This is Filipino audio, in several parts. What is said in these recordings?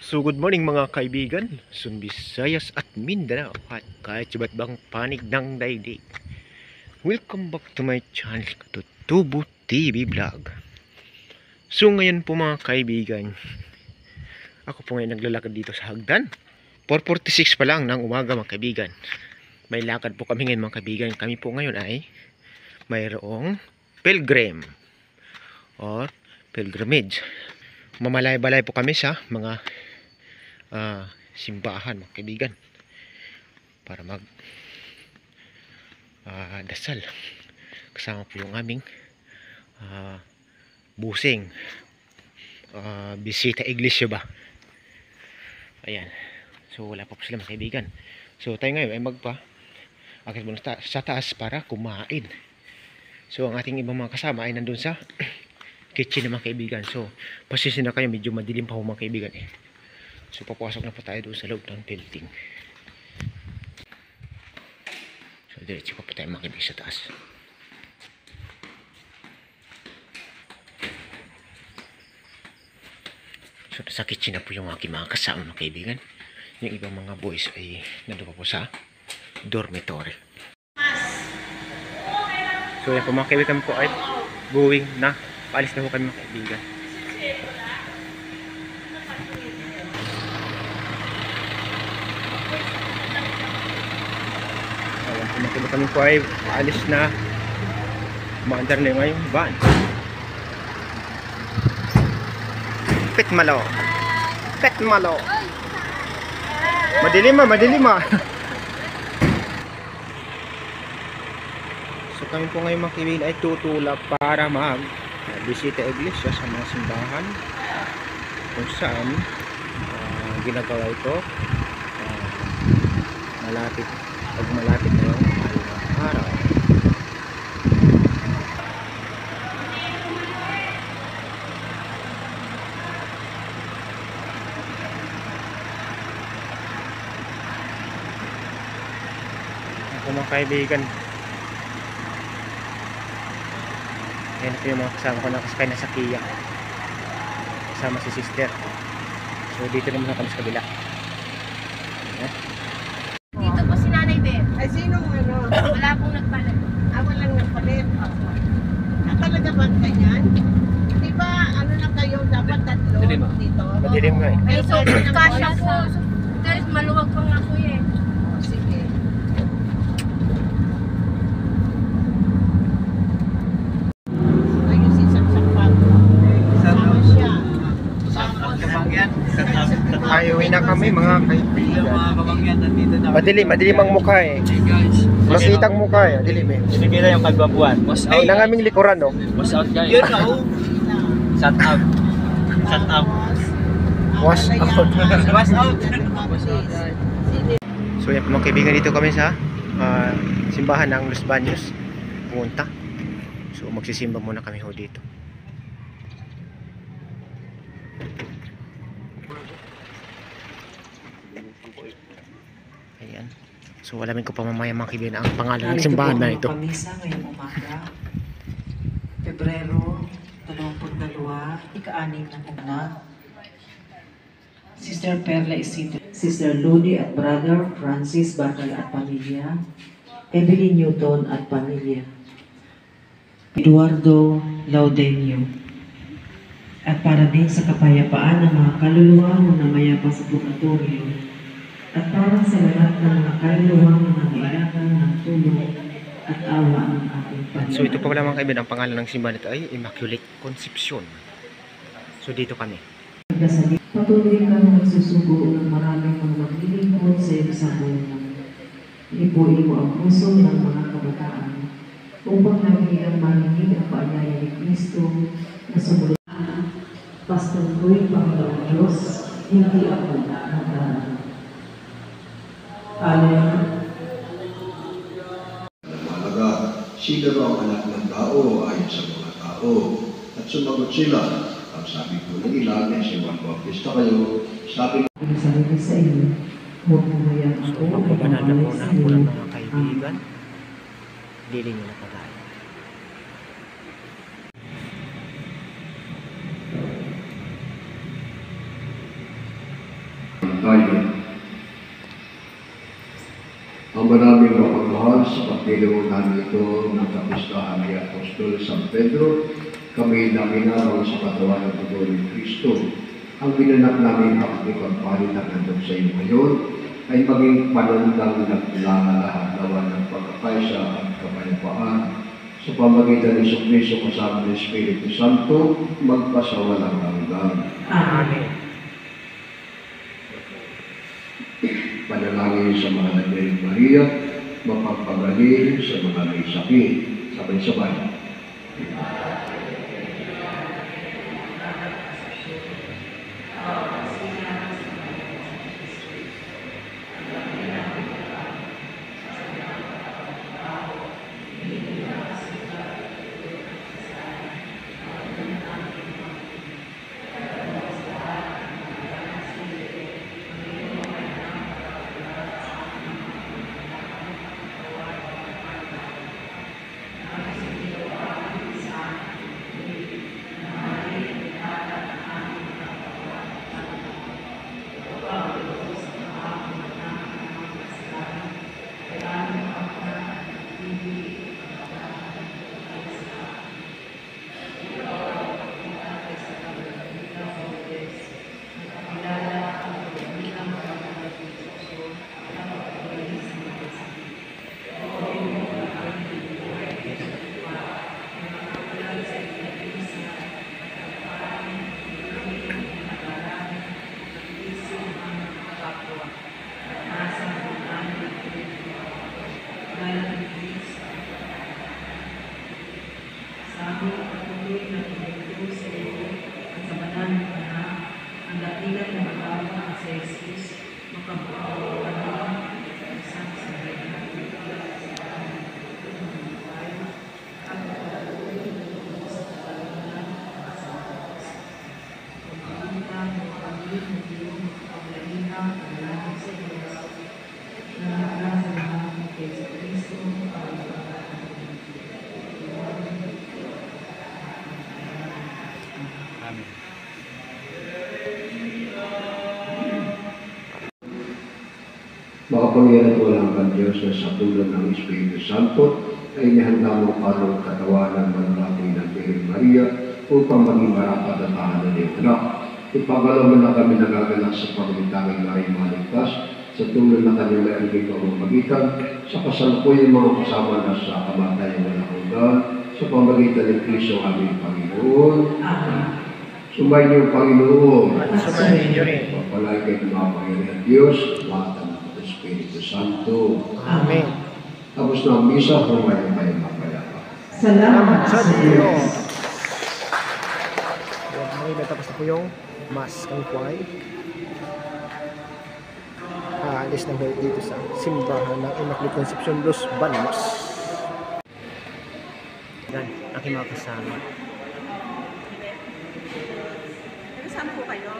So good morning mga kaibigan, Luzon, Visayas at Mindanao at kahit iba't bang panig ng daigdig. Welcome back to my channel, Katutubo TV Vlog. So ngayon po mga kaibigan, ako po ngayon naglalakad dito sa hagdan. 4:46 pa lang ng umaga mga kaibigan. May lakad po kami ngayon mga kaibigan. Kami po ngayon ay mayroong pilgrim or pilgrimage. Mamalay-balay po kami sa mga simbahan mga kaibigan para mag dasal. Kasama po yung aming busing bisita iglesia ba. Ayan. So wala pa po sila mga kaibigan. So tayo ngayon ay akit muna sa taas para kumain. So ang ating ibang mga kasama ay nandun sa kitchen na mga kaibigan. So pasensya na kayo, medyo madilim pa po mga kaibigan eh. So papasok na po tayo doon sa loob ng building. So diretso pa po tayo mga kaibigan sa taas. So sa kitchen na po yung aking mga kasama mga kaibigan. Yung ibang mga boys ay nandun pa po sa dormitory. So yan po mga kaibigan po ay going na. Paalis na po kami mga kaibigan. Ayan, kami po ay paalis na. Umaandar na yung ngayong van. Petmalo. Petmalo. Madilim ah. So kami po ngayon mga kaibigan ay tutulak para bisita iglesia sa mga simbahan kung saan ginagawa ito malapit na yung araw. Ako mga kaibigan, yan po yung mga kasama ko, nakasakay na sa Kia kasama si sister. So dito naman kami sa kabila. Dito po si Nanay Beth. Ay, sinong ano? Wala pong nagpalit. Walang nagpalit. Talaga ba ganyan? Di ba, ano na kayo, dapat tatlo dito? Madilim nga eh. Ay, so kasya po. Guys, maluwag pang ako eh. Sige. Ayun si Saksak sama siya. Ayuwi na kami mga kaibigan. Madilim ang mukha eh. Makitang mukha eh. Dilim eh. Sinigila yung kagwapuan. Ay, nang aming likuran no. Was out guys. Yun na, oh. Shut up. Shut up. Was out. Was out. So yan po mga kaibigan, dito kami sa simbahan ng Los Baños. Pumunta. So magsisimba muna kami ho dito. Ayan. So alamin ko pa mamaya mga kaibigan ang pangalan ng simbahan na ito. Pamisa ngayong umaga, Pebrero 22, ika-6 na anak. Sister Perla Isidro, Sister Ludi at Brother Francis Bakal at pamilya, Evelyn Newton at pamilya, Eduardo Laudenio. At para din sa kapayapaan ng mga kaluluwa na namayapa sa purgatorio, at para sa lahat ng mga kaluluwang nangangailangan ng tulong at awa ng ating Panginoon. So ito pa wala mga kaibigan, ang pangalan ng simbahan nito ay Immaculate Conception. So dito kami. Patuloy kami nagsusugo ng maraming mga maglilingkod sa iyo sa buhay. Ipuin mo ang puso ng mga kabataan upang nagigilang marinig ang paanyaya ni Kristo na sumunod. Pastor ko'y Panginoong Diyos, hindi ako nagdaan. Amen. Mahalaga, sino raw ang anak ng tao ayon sa mga tao. At sumagot sila, ang sabi ko ng ilan ay si Juan Bautista kayo, sabi ko, Sabi sa iyo, huwag mo hayaan ako So pagpapanal na po na po ng mga kaibigan. Dili nyo na pagkain. tayo. Ang maraming mapagmahal sa pagdiriwang namin ito ng kapistahan ni Apostol San Pedro, kami na minaraw sa katawan ng dugo ni Kristo. Ang binanak namin pakikipagpalit na nandun sa iyo ngayon ay maging panandang naglalahalawan ng pagkakaisa at kapayapaan sa pamagitan ni Jesucristo kasama ng Espiritu Santo, magpasawalang hanggan. Amen. Panalangin sa mga Birheng Maria, mapagpagaling sa mga may sakit. Sabay-sabay. Makapangyarihan at walang kang Diyos na sa tulong ng Espiritu Santo ay inihanda mo parang katawanan ng malaki ng Birheng Maria upang maging marapat at tahanan ng anak. Ipagalaw mo na kami nagagalak sa pagmitangin na rin maligtas sa tulong na kanyang may alibig pamamagitan sa kasalukuyang mga kasama na sa kamatayan walang hanggan sa pamamagitan ng Kristo aming Panginoon. Sumayin niyo, Panginoon. Sumayin niyo rin. Papalay kayo ng mga Panginoon Diyos, lahat ng Espiritu Santo. Amen. Tapos na ang misa, humayin kayo mapayapa. Salamat Sa sa Diyos. Diyos. Okay, natapos na po yung Mass Kankway. Aalis na po dito sa simbahan ng Immaculate Conception Los Banos. Yan, aking mga kasama. Saan po kayo?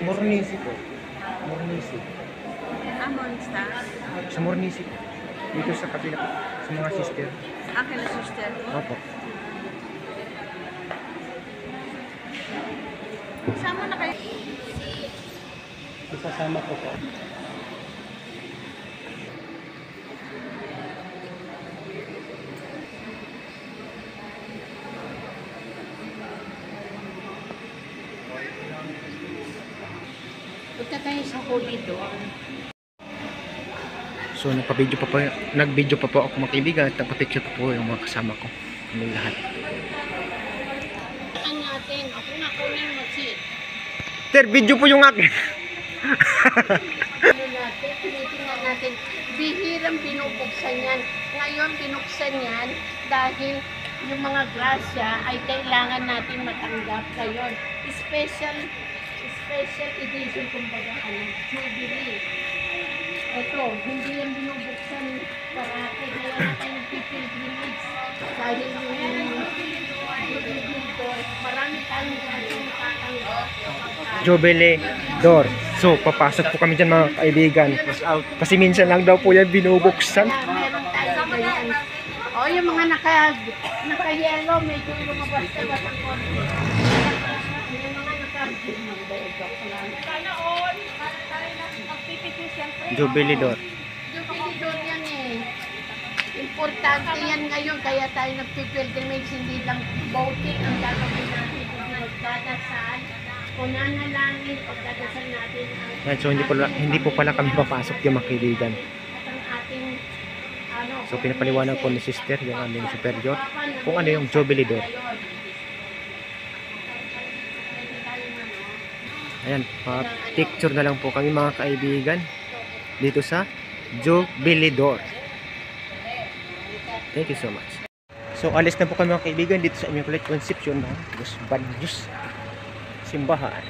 Mornisi po. Mornisi. Monster. Sa Mornisi po. Dito sa kapila po. Sa mga sister. Akin na sister ko. Opo. Saan mo na kayo? Isasama ko po. Punta tayo sa huli doon. So nag-video pa po ako mga kaibigan at nagpa-picture pa po yung mga kasama ko. Kami lahat. Ang natin, ako na yung mag-sit. Ter, video po yung akin. Ano natin, tinitingnan natin, bihirang binubuksan yan. Ngayon, binuksan yan dahil yung mga grasya ay kailangan natin matanggap ngayon. Special edition, kumbaga, Jubilee. Ito, hindi yan binubuksan parati. Kaya natin pipilgrimage. Dahil yung dito, marami tayong tatanggap. Jubilee door. So, papasok po kami dyan mga kaibigan. Kasi minsan lang daw po yan binubuksan. Kaya meron tayo ganyan. O, yung mga naka-yellow, medyo lumabas-labas ang konti. Yung mga naka-green, sana all. Jubilidor. Jubilidor yan eh. Importante yan ngayon, kaya tayo nagpipilgrimage, hindi lang voting ang gagawin natin, kundi magdadasal, o nanalangin, o dadasal natin ang Yan, so hindi po pala kami papasok yung mga kaibigan. at ang ating ano, So pinapaliwanag po ni sister yung aming superior kung ano yung Jubilidor. Ayan, picture na lang po kami mga kaibigan dito sa Jubilidor. Thank you so much. So alis na po kami mga kaibigan dito sa Immaculate Conception ng Los Baños simbahan.